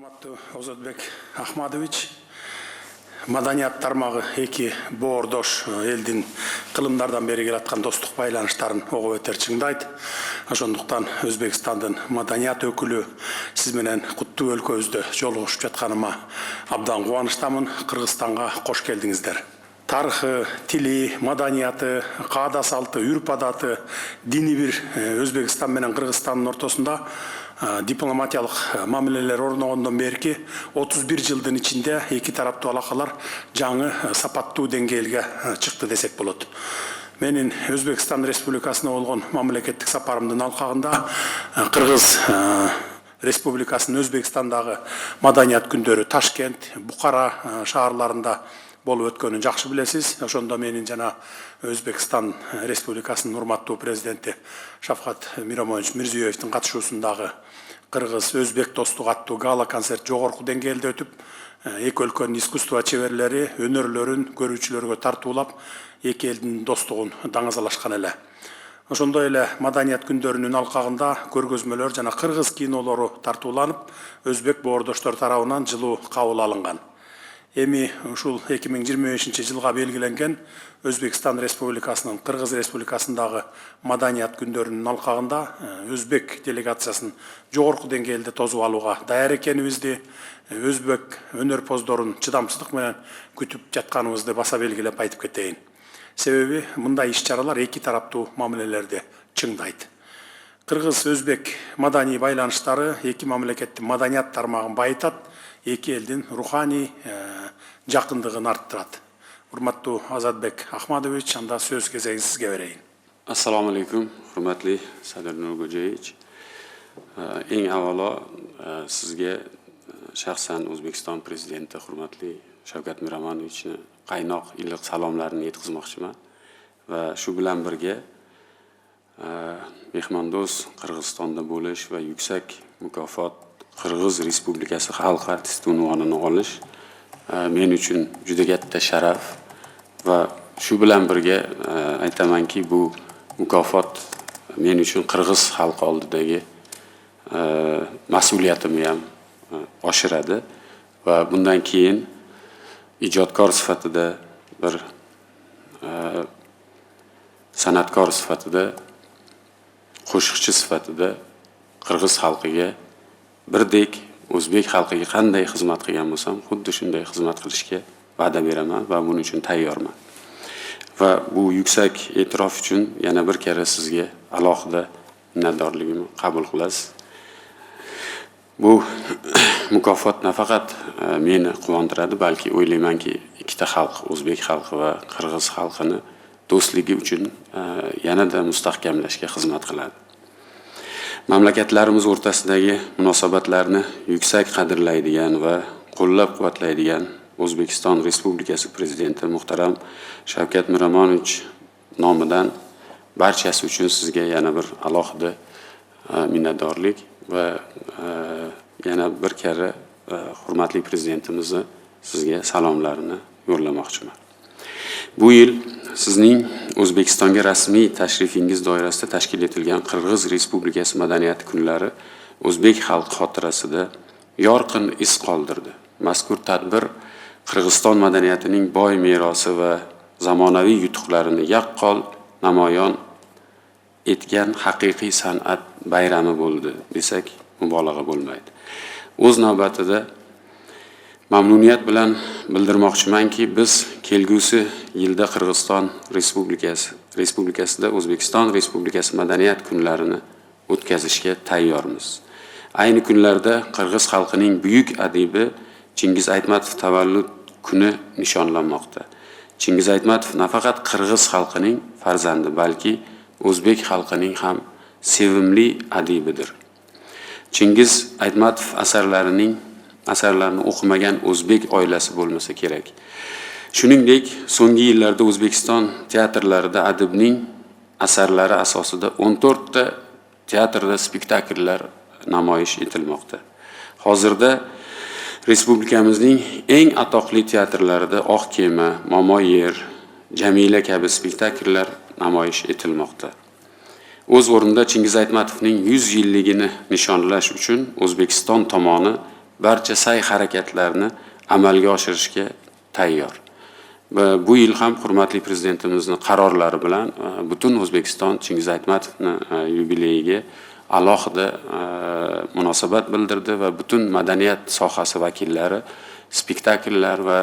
Урматтуу Озодбек Ахмадович, маданият тармагы эки боордош элдин кылымдардан бери келаткан достук байланыштарын ого бетер чыңдайт. Ошондуктан Өзбекстандын маданият өкүлү сиз менен куттуу өлкөбүздө жолугушуп жатканыма абдан кубанычтамын. Кыргызстанга кош келдиңиздер. Тарыхы, тили, маданияты, каада салты, үрп адаты, дини бир Өзбекстан менен Кыргызстандын ортосунда дипломатиялык мамилелер орногондон берки 31 жылдын ичинде эки тараптуу алакалар жаңы сапаттуу деңгээлге чыкты десек болот. Менин Өзбекстан Республикасына болгон мамлекеттик сапарымдын алкагында Кыргыз Республикасынын Өзбекстандагы маданият күндөрү Ташкент, Бухара шаарларында болуп өткөнүн жакшы билесиз. Ошондо менин жана Өзбекстан Республикасынын урматтуу президенти Шавкат Миромонович Мирзиёевдин катышуусундагы Кыргыз Өзбек достук аттуу гала концерт жогорку деңгээлде өтүп, эки өлкөнүн искусство чеберлери өнөрлөрүн көрүүчүлөргө тартуулап, эки элдин достугун даңазалашкан эле. Ошондой эле маданият күндөрүнүн алкагында көргөзмөлөр жана кыргыз кинолору тартууланып, өзбек боордоштор тарабынан жылуу кабыл алынган. Эми ушул 2025 жылга белгиленген Өзбекстан Республикасынын Кыргыз Республикасындагы маданият күндөрүнүн алкагында өзбек делегациясын жогорку деңгээлде тосуп алууга даяр экенибизди, өзбек өнөрпоздорун чыдамсыздык менен күтүп жатканыбызды баса белгилеп айтып кетейин. Себеби мындай иш-чаралар эки тараптуу мамилелерди чыңдайт. Кыргыз-өзбек маданий байланыштары эки мамлекеттин маданият тармагын байытат, эки элдин руханий жакындыгын арттырат. Урматтуу Озодбек Ахмадович, анда сөз кезегин сизге берейин. Assalomu alaykum, hurmatli Sadir Nurgojevich. Eng avvalo sizga shaxsan O'zbekiston prezidenti hurmatli Shavkat Miromonovichni qaynoq iliq salomlarini yetkazmoqchiman va shu bilan birga mehmondo'st Qirg'izistonda bo'lish va yuksak mukofot Qirg'iz Respublikasi xalq artisti unvonini olish men uchun juda katta sharaf va shu bilan birga aytamanki, bu mukofot men uchun Qirg'iz xalqi oldidagi mas'uliyatimni ham oshiradi va bundan keyin ijodkor sifatida bir san'atkor sifatida, qo'shiqchi sifatida Qirg'iz xalqiga birdek o'zbek xalqiga qanday xizmat qilgan bo'lsam, xuddi shunday xizmat qilishga va'da beraman va buning uchun tayyorman. Va bu yuksak e'tirof uchun yana bir karra sizga alohida minnatdorligimni qabul qilasiz. Bu mukofot nafaqat meni quvontiradi, balki o'ylaymanki, ikkita xalq, o'zbek xalqi va qirg'iz xalqini do'stligi uchun yanada mustahkamlashga xizmat qiladi. Mamlakatlarimiz o'rtasidagi munosabatlarni yuksak qadrlaydigan va qo'llab-quvvatlaydigan O'zbekiston Respublikasi prezidenti muhtaram Shavkat Miromonovich nomidan barchasi uchun sizga yana bir alohida minnatdorlik va yana bir karra hurmatli prezidentimizni sizga salomlarini yo'llamoqchiman. Bu yil sizning O'zbekistonga rasmiy tashrifingiz doirasida tashkil etilgan Qirg'iz Respublikasi madaniyati kunlari o'zbek xalqi xotirasida yorqin iz qoldirdi. Mazkur tadbir Qirg'iziston madaniyatining boy merosi va zamonaviy yutuqlarini yaqqol namoyon etgan haqiqiy san'at bayrami bo'ldi desak mubolag'a bo'lmaydi. O'z navbatida mamnuniyat bilan bildirmoqchimanki, biz kelgusi yilda Qirg'iziston Respublikasida O'zbekiston Respublikasi madaniyat kunlarini o'tkazishga tayyormiz. Ayni kunlarda Qirg'iz xalqining buyuk adibi Chingiz Aytmatov tavallud kuni nishonlanmoqda. Chingiz Aytmatov nafaqat Qirg'iz xalqining farzandi, balki o'zbek xalqining ham sevimli adibidir. Chingiz Aytmatov asarlarini o'qimagan o'zbek oilasi bo'lmasa kerak. Shuningdek, so'nggi yillarda O'zbekiston teatrlarida adibning asarlari asosida 14 ta teatrda spektakllar namoyish etilmoqda. Hozirda respublikamizning eng atoqli teatrlarida Oq kema, Momo yer, Jamila kabi spektakllar namoyish etilmoqda. O'z o'rnida Chingiz Aytmatovning 100 yilligini nishonlash uchun O'zbekiston tomoni barcha sa'y-harakatlarni amalga oshirishga tayyor. Bu yil ham hurmatli prezidentimizni qarorlari bilan butun O'zbekiston Chingiz Aytmatovni yubileyiga alohida munosabat bildirdi va butun madaniyat sohasi vakillari spektakllar va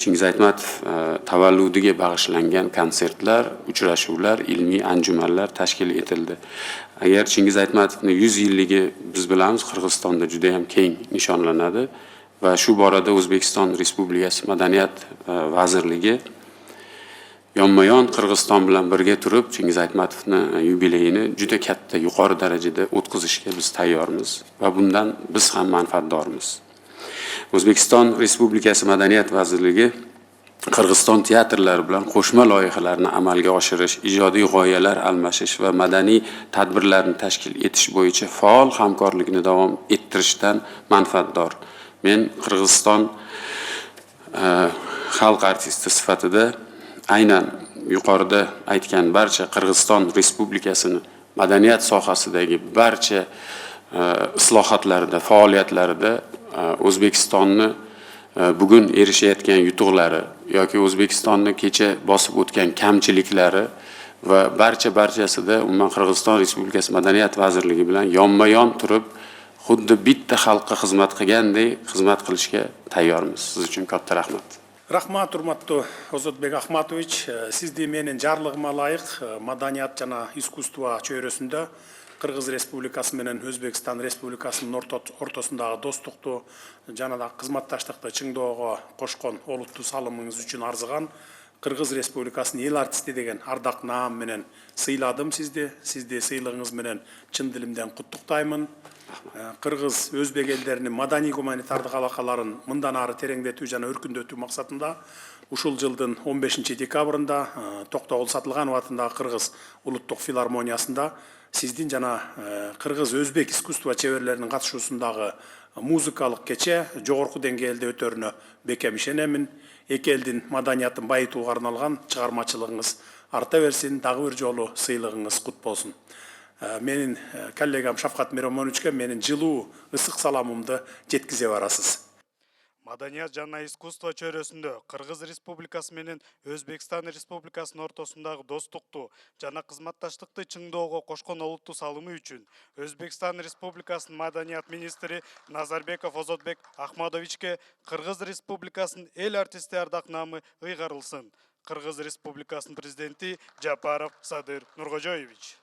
Chingiz Aytmatov tavalludiga bag'ishlangan konsertlar, uchrashuvlar, ilmiy anjumanlar tashkil etildi. Agar Chingiz Aytmatovning 100 yilligi biz bilamiz Qirg'izistonda juda ham keng nishonlanadi va shu borada O'zbekiston Respublikasi Madaniyat vazirligi yonma-yon Qirg'iziston bilan birga turib Chingiz Aytmatovning yubileyini juda katta, yuqori darajada o'tkazishga biz tayyormiz va bundan biz ham manfaatdormiz. O'zbekiston Respublikasi Madaniyat vazirligi Qirg'iziston teatrlari bilan qo'shma loyihalarni amalga oshirish, ijodiy g'oyalar almashish va madaniy tadbirlarni tashkil etish bo'yicha faol hamkorlikni davom ettirishdan manfaatdor. Men Qirg'iziston xalq artisti sifatida aynan yuqorida aytgan barcha Qirg'iziston Respublikasini madaniyat sohasidagi barcha islohotlarida, faoliyatlarida O'zbekistonni bugun erishayotgan yutuqlari yoki O'zbekistonni kecha bosib o'tgan kamchiliklari va barchasida umuman Qirg'iziston Respublikasi Madaniyat vazirligi bilan yonma-yon turib, xuddi bitta xalqqa xizmat qilgandek xizmat qilishga tayyormiz. Siz uchun katta rahmat. Rahmat, урматтуу Озодбек Ахматович, сизди менин жарлыгыма ылайык маданият жана искусство чөйрөсүндө Кыргыз Республикасы менен Өзбекстан Республикасынын ортосундагы достукту жана да кызматташтыкты чыңдоого кошкон олуттуу салымыңыз үчүн арзыган Кыргыз Республикасынын эл артисти деген ардак наам менен сыйладым сизди. Сизди сыйлыгыңыз менен чын дилимден куттуктаймын. Кыргыз өзбек элдеринин маданий гуманитардык алакаларын мындан ары тереңдетүү жана өркүндөтүү максатында ушул жылдын 15 декабрында Токтогул Сатылганов атындагы Кыргыз улуттук филармониясында сиздин жана Кыргыз өзбек искусство чеберлеринин катышуусундагы музыкалык кече жогорку деңгээлде өтөрүнө бекем ишенемин. Эки элдин маданиятын байытууга арналган чыгармачылыгыңыз арта берсин, дагы бир жолу сыйлыгыңыз кут болсун. Менин коллегам Шавкат Миромоновичке менин жылуу ысык саламымды жеткизе барасыз. Маданият жана искусство чөйрөсүндө Кыргыз Республикасы менен Өзбекстан Республикасынын ортосундагы достукту жана кызматташтыкты чыңдоого кошкон олуттуу салымы үчүн Өзбекстан Республикасынын маданият министри Назарбеков Озодбек Ахмадовичке Кыргыз Республикасынын эл артисти ардакнамы ыйгарылсын. Кыргыз Республикасынын президенти Жапаров Садыр Нуркожоевич.